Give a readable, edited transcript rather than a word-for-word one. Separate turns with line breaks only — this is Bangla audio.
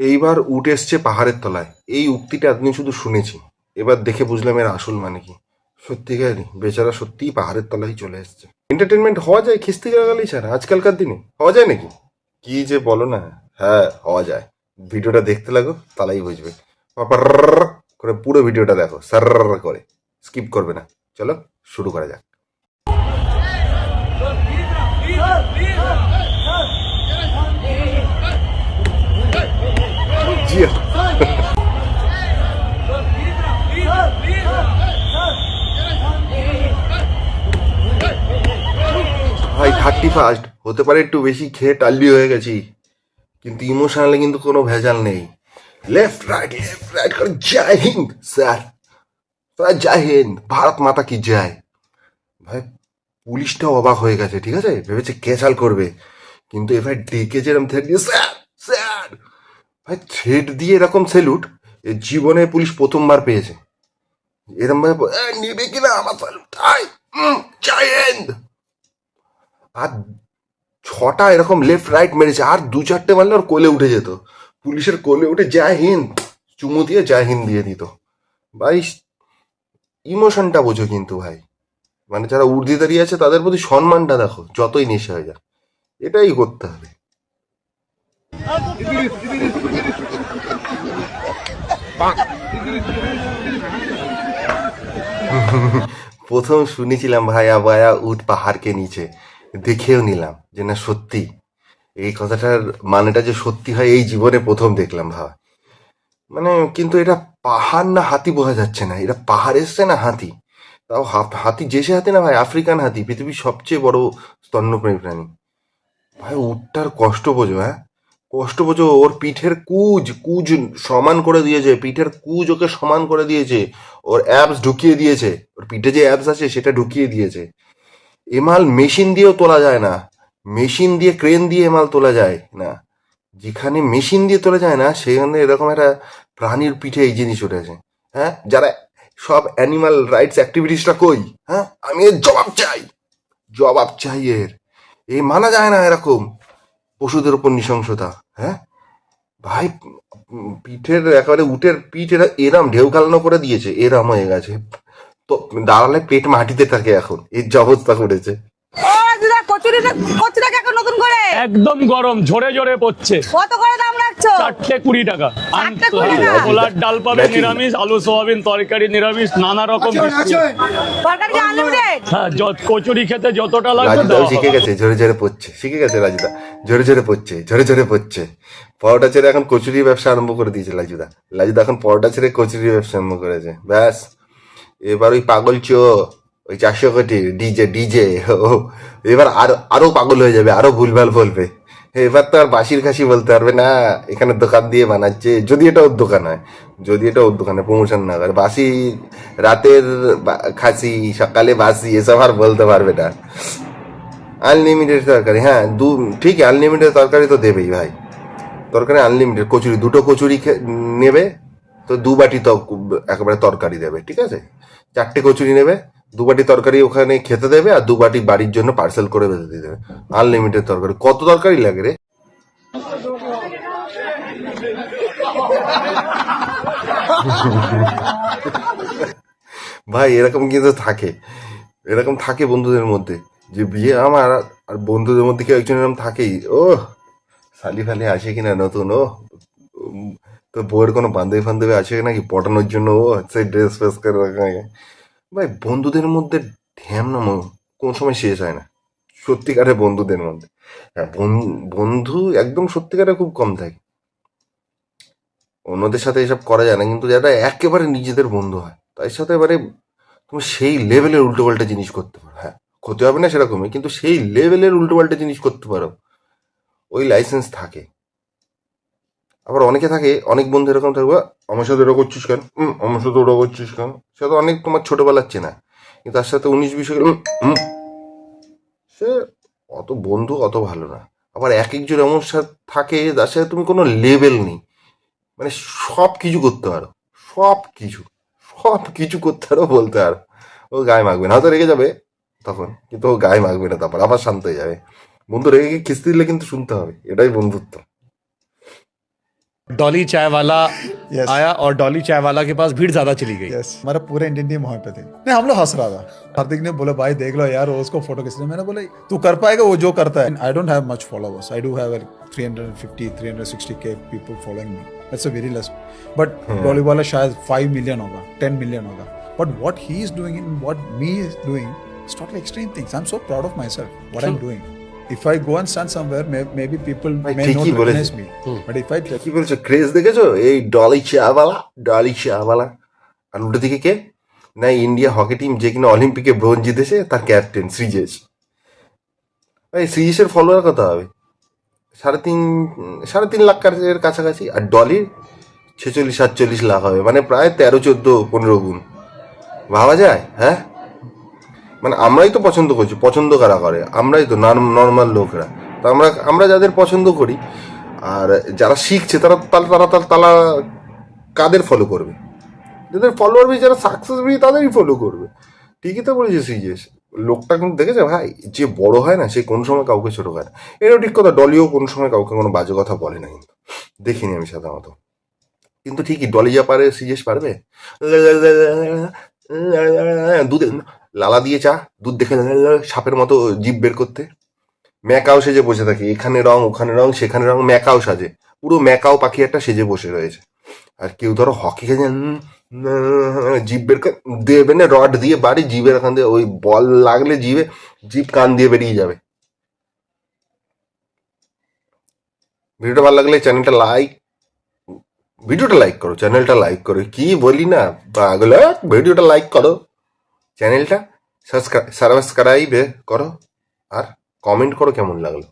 এইবার উঠ এসছে পাহাড়ের তলায়, এই উক্তিটা এতদিন শুধু শুনেছি, এবার দেখে বুঝলাম এর আসল মানে কি। সত্যিকারই বেচারা সত্যিই পাহাড়ের তলায় চলে এসছে। এন্টারটেনমেন্ট হওয়া যায় খিস্তি গালাগালি ছাড়া আজকালকার দিনে? হওয়া যায় নাকি? কি যে বলো না। হ্যাঁ, হওয়া যায়। ভিডিওটা দেখতে লাগো, তাহলেই বুঝবে। পাপার করে পুরো ভিডিওটা দেখো, সার করে, স্কিপ করবে না। চলো শুরু করা যাক। জি ভাই, 31 হতে পারে একটু বেশি খেয়ে টাল্লি হয়ে গেছি, কিন্তু ইমোশনালি কিন্তু কোনো ভেজাল নেই। লেফট রাইট করে জয় হিন্দ স্যার, জয় হিন্দ, ভারত মাতা কি জয়। ভাই পুলিশটা অবাক হয়ে গেছে, ঠিক আছে, ভেবেছে কেচাল করবে, কিন্তু এবার ডেকে যেরকম থ্রেট দিয়ে স্যার স্যার, ভাই থ্রেট দিয়ে এরকম সেলুট জীবনে পুলিশ প্রথমবার পেয়েছে। এরকম ভাবে নিবে কিনা আমার স্যালুট, জয় হিন্দ। আর 6টা এরকম লেফট রাইট মেরেছে, আর 2-4টে মারলে ওর কোলে উঠে যেত, পুলিশের কোলে উঠে জয় হিন্দ চুমু দিয়ে জয় হিন্দ দিয়ে দিত। ভাই ইমোশনটা বোঝো কিন্তু ভাই, মানে যারা উর্দি দাঁড়িয়ে আছে তাদের প্রতি সম্মানটা দেখো, যতই নেশা হয়ে যাক, এটাই করতে হবে। প্রথম শুনেছিলাম ভাইয়া ভাইয়া উঠ পাহাড়কে নিচে, দেখেও নিলাম যে না সত্যি, এই কথাটার মানেটা যে সত্যি হয় এই জীবনে প্রথম দেখলাম ভাই। মানে কিন্তু এটা পাহাড় না হাতি বোঝা যাচ্ছে না, এটা পাহাড় এসছে না হাতি, তাও হাতি যে সে হাতি না ভাই, আফ্রিকান হাতি, পৃথিবীর সবচেয়ে বড় স্তন্যপায়ী প্রাণী। ভাই উটটার কষ্ট বোঝো, হ্যাঁ কষ্ট বোঝো, ওর পিঠের কুজ কুজ সমান করে দিয়েছে, পিঠের কুজ ওকে সমান করে দিয়েছে, ওর অ্যাবস ঢুকিয়ে দিয়েছে, ওর পিঠে যে অ্যাবস আছে সেটা ঢুকিয়ে দিয়েছে। এমাল মেশিন দিয়েও তোলা যায় না, মেশিন দিয়ে ক্রেন দিয়ে এমাল তোলা যায় না, যেখানে মেশিন দিয়ে তোলা যায় না সেখানে এরকম একটা প্রাণীর পিঠে এই জিনিস উঠেছে। হ্যাঁ, যারা সব অ্যানিমাল রাইটস অ্যাক্টিভিটিসটা কই, হ্যাঁ আমি এর জবাব চাই, জবাব চাই এর। এই মানা যায় না এরকম পশুদের উপর নৃশংসতা। হ্যাঁ ভাই, পিঠের একেবারে উটের পিঠ এরা এরাম ঢেউ খেলানো করে দিয়েছে, এরাম হয়ে গেছে, তো দাঁড়ালে পেট মাটিতে থাকে, এখন এর যে অবস্থা করেছে।
একদম গরম, ঝরে ঝরে পড়ছে।
কত করে দাম রাখছো?
420 টাকা। ছোলার ডাল পাবে নিরামিষ, আলু সোয়াবিন তরকারি নিরামিষ, নানা রকম
তরকারি কি আনলিমিটেড?
হ্যাঁ, কচুরি খেতে যতটা লাগবে
রাজুদাও শিখে গেছে, ঝরে ঝরে পড়ছে, শিখে গেছে রাজুদা, ঝরে ঝরে পড়ছে, ঝরে ঝরে পড়ছে। পরোটা ছেড়ে এখন কচুরি ব্যবসা আরম্ভ করে দিয়েছে লাজুদা, লাজুদা এখন পরোটা ছেড়ে কচুরি ব্যবসা আরম্ভ করেছে। ব্যাস এবার ওই পাগল চো, ওই 400 কোটি ডিজে ডিজে ও এবার আরো পাগল হয়ে যাবে, আরো ভুলভাল বলবে। এবার তো আর বাসির খাসি বলতে পারবে না, এখানে দোকান দিয়ে বানাচ্ছে, যদি এটা ওর দোকান হয়, যদি এটা ওর দোকানে প্রমোশন না করে। বাসি রাতের খাসি সকালে বাসি এসব আর বলতে পারবে না। আনলিমিটেড তরকারি, হ্যাঁ ঠিক, আনলিমিটেড তরকারি তো দেবেই ভাই, তরকারি আনলিমিটেড। কচুরি 2টো কচুরি নেবে তো 2 বাটি তো একেবারে তরকারি দেবে, ঠিক আছে, 4টে কচুরি নেবে, 2 বাটি তরকারি ওখানে খেতে দেবে, আর 2 বাটি বাড়ির জন্য পার্সেল করে বেঁধে দিয়ে দেবে। আনলিমিটেড তরকারি, কত তরকারি লাগে রে? ভাই এরকম কিন্তু থাকে, এরকম থাকে বন্ধুদের মধ্যে, যে বিয়ে আমার আর বন্ধুদের মধ্যে কেউ একজন এরকম থাকেই। ও শালি ফালি আসে কিনা নতুন, ও তো বউয়ের কোনো বান্ধবী ফান্ধবী আছে নাকি পটানোর জন্য, ও সেই ড্রেস ফ্রেস করে রাখা। ভাই বন্ধুদের মধ্যে ঢ্যাম না কোন সময় শেষ হয় না, সত্যিকারের বন্ধুদের মধ্যে। হ্যাঁ বন্ধু একদম সত্যিকারে খুব কম থাকে, অন্যদের সাথে এসব করা যায় না, কিন্তু যারা একেবারে নিজেদের বন্ধু হয় তার সাথে এবারে তুমি সেই লেভেলের উল্টো পাল্টা জিনিস করতে পারো। হ্যাঁ ক্ষতি হবে না সেরকমই, কিন্তু সেই লেভেলের উল্টো পাল্টা জিনিস করতে পারো, ওই লাইসেন্স থাকে। আবার অনেকে থাকে, অনেক বন্ধু এরকম থাকবে, আমার সাথে ওটা করছিস কেন, আমার সাথে ওটা করছিস কেন, সে তো অনেক তোমার ছোটবেলার চেনা, কিন্তু তার সাথে 19-20 সে অত বন্ধু অত ভালো না। আবার এক একজন এমন থাকে যার সাথে তুমি কোনো লেভেল নেই, মানে সব কিছু করতে পারো, সব কিছু সব কিছু করতে পারো, বলতে পারো, ও গায়ে মাখবে না, হয়তো রেগে যাবে তখন, কিন্তু ও গায়ে মাখবে না, তারপর আবার শান্ত হয়ে যাবে। বন্ধু রেগে গিয়ে খিস্তি দিলে কিন্তু শুনতে হবে, এটাই বন্ধুত্ব।
डॉली चाय वाला
Yes.
आया और डॉली चाय वाला के पास भीड़ ज्यादा चली गई।
यस हमारा पूरा इंडियन टीम वहाँ पे थे। नहीं हम लोग हंस रहा था, हार्दिक ने बोला भाई देख लो यार वो उसको फोटो खींचने, मैंने बोला तू कर पाएगा वो जो करता है। I don't have much followers, I do have 350-360k people following me, that's a very less, but Dolly वाला शायद 5 million होगा, 10 million होगा, but what he is doing and what me is doing is totally extreme things. I'm so proud of myself what I'm doing. If I go and stand somewhere, maybe people
ভাই
may not
ঠিকই বলেছে।
recognize me, but if I
কি বলছো, ক্রেজ দেখেছো এই ডলি চাওয়ালা, ডলি চাওয়ালা? আর উল্টো দিকে কে না, ইন্ডিয়া হকি টিম যে কিনা অলিম্পিকে ব্রোঞ্জ জিতেছে তার ক্যাপ্টেন শ্রীজেশ। ভাই শ্রীজেশের ফলোয়ার কত হবে? 3.5 লাখ এর কাছাকাছি। আর ডলির 46-47 লাখ হবে, মানে প্রায় 13-14-15 গুণ। ভাবা যায়? হ্যাঁ, মানে আমরাই তো পছন্দ করছি, পছন্দ কারা করে? আমরাই তো, নর্মাল লোকরা। তো আমরা যাদের পছন্দ করি আর যারা শিখছে তারা তারা কাদের ফলো করবে? যাদের ফলোয়ার বেশি, যারা সাকসেস বেশি তাদেরই ফলো করবে। ঠিকই তো বলেছে শ্রীজেশ। লোকটা কিন্তু দেখেছে ভাই, যে বড় হয় না সে কোন সময় কাউকে ছোট করে না। এটাও ঠিক কথা, ডলিও কোন সময় কাউকে কোনো বাজে কথা বলে না, কিন্তু দেখিনি আমি সাধারণত। কিন্তু ঠিকই ডলি যা পারে শ্রীজেশ পারবে? দুধে লালা দিয়ে চা, দুধ দেখে সাপের মতো জিভ বের করতে। ম্যাকাও সেজে বসে থাকে, এখানে রং ওখানে রং সেখানে রং, ম্যাকাও সাজে, পুরো ম্যাকাও পাখি একটা সেজে বসে রয়েছে। আর কেউ ধরো হকি খেলে জিভ বের দেবে না, রড দিয়ে বাড়ি জিভের এখান দিয়ে, ওই বল লাগলে জিভ কান দিয়ে বেরিয়ে যাবে। ভিডিওটা ভালো লাগলে ভিডিওটা লাইক করো, চ্যানেলটা লাইক করো। কি বলি না পাগল, ভিডিওটা লাইক করো, চ্যানেলটা সাবস্ক্রাইব করো, আর কমেন্ট করো কেমন লাগলো।